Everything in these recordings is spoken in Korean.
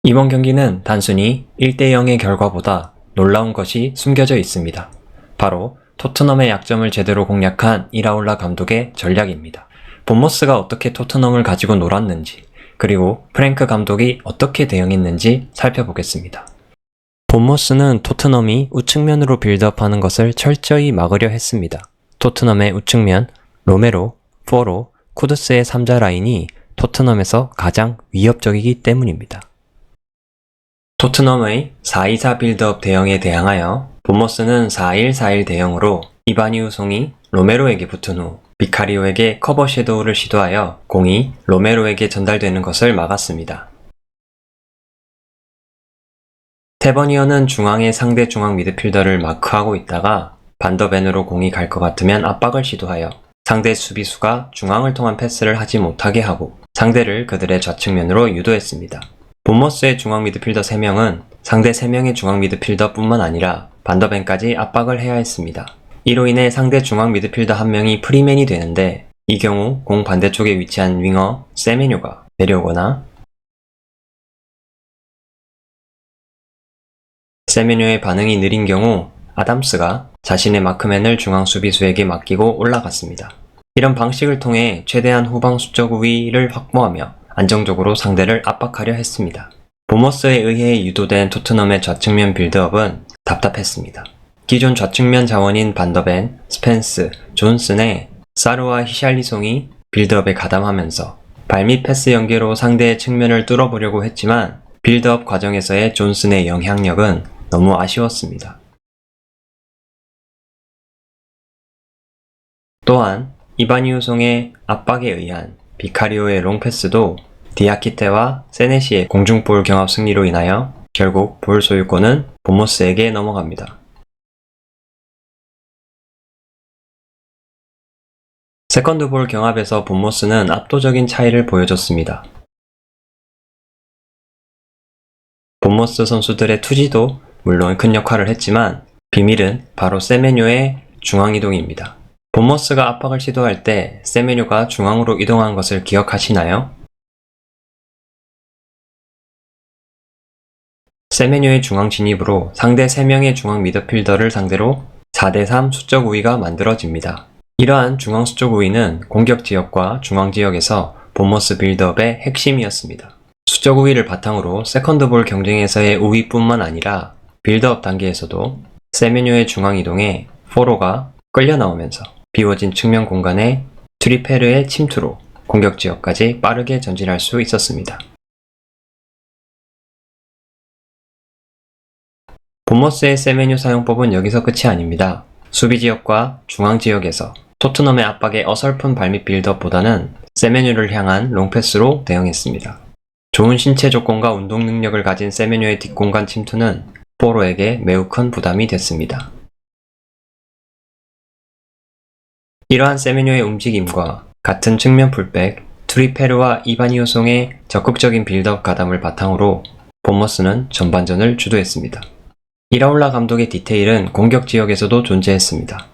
이번 경기는 단순히 1대0의 결과보다 놀라운 것이 숨겨져 있습니다. 바로 토트넘의 약점을 제대로 공략한 이라올라 감독의 전략입니다. 본머스가 어떻게 토트넘을 가지고 놀았는지, 그리고 프랭크 감독이 어떻게 대응했는지 살펴보겠습니다. 본머스는 토트넘이 우측면으로 빌드업하는 것을 철저히 막으려 했습니다. 토트넘의 우측면, 로메로, 포로, 쿠두스의 3자 라인이 토트넘에서 가장 위협적이기 때문입니다. 토트넘의 4-2-4 빌드업 대형에 대항하여 본머스는 4-1-4-1 대형으로 이바니 우송이 로메로에게 붙은 후 비카리오에게 커버 섀도우를 시도하여 공이 로메로에게 전달되는 것을 막았습니다. 테버니어는 중앙의 상대 중앙 미드필더를 마크하고 있다가 반더벤으로 공이 갈 것 같으면 압박을 시도하여 상대 수비수가 중앙을 통한 패스를 하지 못하게 하고 상대를 그들의 좌측면으로 유도했습니다. 본머스의 중앙 미드필더 3명은 상대 3명의 중앙 미드필더 뿐만 아니라 반더벤까지 압박을 해야 했습니다. 이로 인해 상대 중앙 미드필더 1명이 프리맨이 되는데, 이 경우 공 반대쪽에 위치한 윙어 세메뇨가 내려오거나 세메뇨의 반응이 느린 경우 아담스가 자신의 마크맨을 중앙 수비수에게 맡기고 올라갔습니다. 이런 방식을 통해 최대한 후방 수적 우위를 확보하며 안정적으로 상대를 압박하려 했습니다. 본머스에 의해 유도된 토트넘의 좌측면 빌드업은 답답했습니다. 기존 좌측면 자원인 반더벤, 스펜스, 존슨의 사르와 히샬리송이 빌드업에 가담하면서 발밑 패스 연계로 상대의 측면을 뚫어보려고 했지만 빌드업 과정에서의 존슨의 영향력은 너무 아쉬웠습니다. 또한 이바니 우송의 압박에 의한 비카리오의 롱패스도 디아키테와 세네시의 공중볼 경합 승리로 인하여 결국 볼 소유권은 본머스에게 넘어갑니다. 세컨드 볼 경합에서 본머스는 압도적인 차이를 보여줬습니다. 본머스 선수들의 투지도 물론 큰 역할을 했지만 비밀은 바로 세메뇨의 중앙이동입니다. 본머스가 압박을 시도할 때 세메뇨가 중앙으로 이동한 것을 기억하시나요? 세메뇨의 중앙 진입으로 상대 3명의 중앙 미드필더를 상대로 4대3 수적 우위가 만들어집니다. 이러한 중앙 수적 우위는 공격 지역과 중앙 지역에서 본머스 빌드업의 핵심이었습니다. 수적 우위를 바탕으로 세컨드 볼 경쟁에서의 우위뿐만 아니라 빌드업 단계에서도 세메뇨의 중앙 이동에 포로가 끌려 나오면서 비워진 측면 공간에 트리페르의 침투로 공격 지역까지 빠르게 전진할 수 있었습니다. 본머스의 세메뇨 사용법은 여기서 끝이 아닙니다. 수비 지역과 중앙 지역에서 토트넘의 압박에 어설픈 발밑 빌드업보다는 세메뇨를 향한 롱패스로 대응했습니다. 좋은 신체 조건과 운동 능력을 가진 세메뇨의 뒷공간 침투는 포로에게 매우 큰 부담이 됐습니다. 이러한 세메뇨의 움직임과 같은 측면 풀백 트리페르와 이바니오송의 적극적인 빌드업 가담을 바탕으로 본머스는 전반전을 주도했습니다. 이라올라 감독의 디테일은 공격 지역에서도 존재했습니다.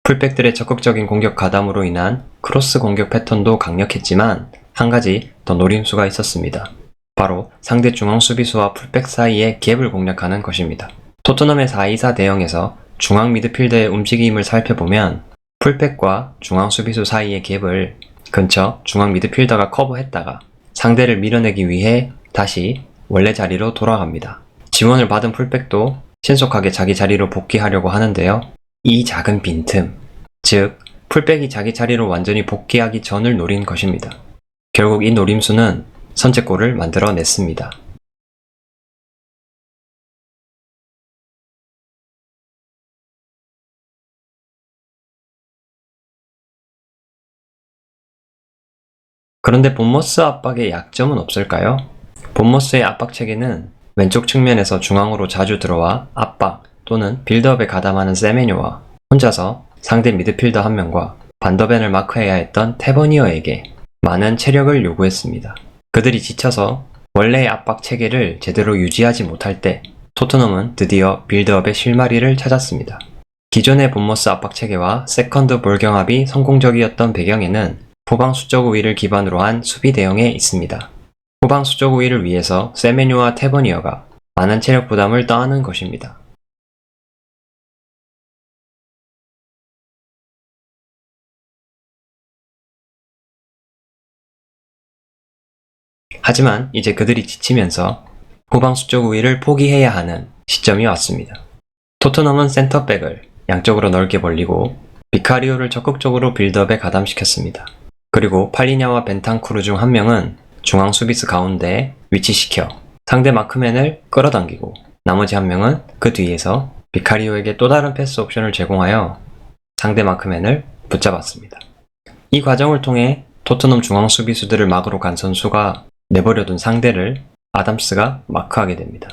풀백들의 적극적인 공격 가담으로 인한 크로스 공격 패턴도 강력했지만 한 가지 더 노림수가 있었습니다. 바로 상대 중앙 수비수와 풀백 사이의 갭을 공략하는 것입니다. 토트넘의 4-2-4 대형에서 중앙 미드필더의 움직임을 살펴보면 풀백과 중앙 수비수 사이의 갭을 근처 중앙 미드필더가 커버했다가 상대를 밀어내기 위해 다시 원래 자리로 돌아갑니다. 지원을 받은 풀백도 신속하게 자기 자리로 복귀하려고 하는데요. 이 작은 빈틈, 즉 풀백이 자기 자리로 완전히 복귀하기 전을 노린 것입니다. 결국 이 노림수는 선제골을 만들어냈습니다. 그런데 본머스 압박의 약점은 없을까요? 본머스의 압박 체계는 왼쪽 측면에서 중앙으로 자주 들어와 압박 또는 빌드업에 가담하는 세메뇨와 혼자서 상대 미드필더 1명과 반더벤을 마크해야 했던 테버니어에게 많은 체력을 요구했습니다. 그들이 지쳐서 원래의 압박 체계를 제대로 유지하지 못할 때 토트넘은 드디어 빌드업의 실마리를 찾았습니다. 기존의 본머스 압박 체계와 세컨드 볼 경합이 성공적이었던 배경에는 후방 수적 우위를 기반으로 한 수비 대응에 있습니다. 후방 수적 우위를 위해서 세메뉴와 테버니어가 많은 체력 부담을 떠안은 것입니다. 하지만 이제 그들이 지치면서 후방 수적 우위를 포기해야 하는 시점이 왔습니다. 토트넘은 센터백을 양쪽으로 넓게 벌리고 비카리오를 적극적으로 빌드업에 가담시켰습니다. 그리고 팔리냐와 벤탄쿠르 중 한 명은 중앙 수비수 가운데에 위치시켜 상대 마크맨을 끌어당기고 나머지 한 명은 그 뒤에서 비카리오에게 또 다른 패스 옵션을 제공하여 상대 마크맨을 붙잡았습니다. 이 과정을 통해 토트넘 중앙 수비수들을 막으로 간 선수가 내버려둔 상대를 아담스가 마크하게 됩니다.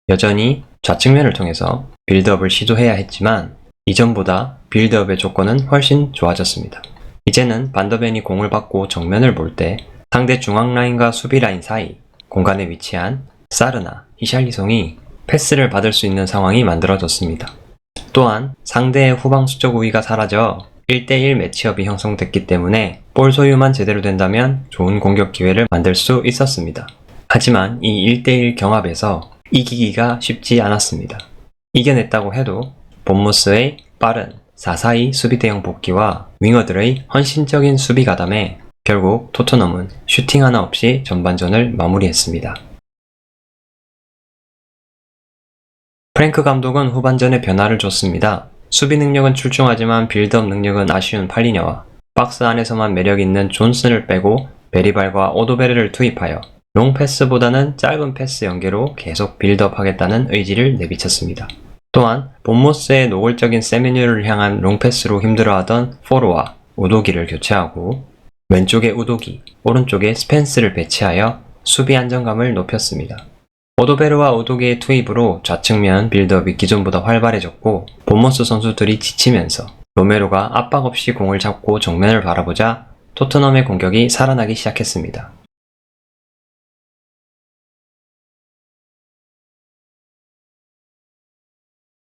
여전히 좌측면을 통해서 빌드업을 시도해야 했지만 이전보다 빌드업의 조건은 훨씬 좋아졌습니다. 이제는 반더벤이 공을 받고 정면을 볼 때 상대 중앙 라인과 수비 라인 사이 공간에 위치한 사르나, 히샬리송이 패스를 받을 수 있는 상황이 만들어졌습니다. 또한 상대의 후방 수적 우위가 사라져 1대1 매치업이 형성됐기 때문에 볼 소유만 제대로 된다면 좋은 공격 기회를 만들 수 있었습니다. 하지만 이 1대1 경합에서 이기기가 쉽지 않았습니다. 이겨냈다고 해도 본무스의 빠른 4-4-2 수비 대형 복귀와 윙어들의 헌신적인 수비 가담에 결국 토트넘은 슈팅 하나 없이 전반전을 마무리했습니다. 프랭크 감독은 후반전에 변화를 줬습니다. 수비 능력은 출중하지만 빌드업 능력은 아쉬운 팔리냐와 박스 안에서만 매력있는 존슨을 빼고 베리발과 오도베르를 투입하여 롱패스보다는 짧은 패스 연계로 계속 빌드업하겠다는 의지를 내비쳤습니다. 또한 본모스의 노골적인 세메뉴를 향한 롱패스로 힘들어하던 포로와 우도기를 교체하고 왼쪽에 우도기, 오른쪽에 스펜스를 배치하여 수비 안정감을 높였습니다. 오도베르와 우도기의 투입으로 좌측면 빌드업이 기존보다 활발해졌고 본모스 선수들이 지치면서 로메로가 압박 없이 공을 잡고 정면을 바라보자 토트넘의 공격이 살아나기 시작했습니다.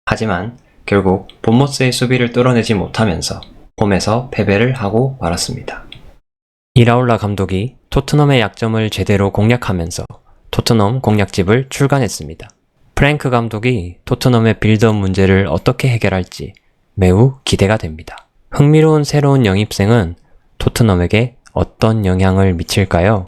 하지만 결국 본모스의 수비를 뚫어내지 못하면서 홈에서 패배를 하고 말았습니다. 이라올라 감독이 토트넘의 약점을 제대로 공략하면서 토트넘 공략집을 출간했습니다. 프랭크 감독이 토트넘의 빌드업 문제를 어떻게 해결할지 매우 기대가 됩니다. 흥미로운 새로운 영입생은 토트넘에게 어떤 영향을 미칠까요?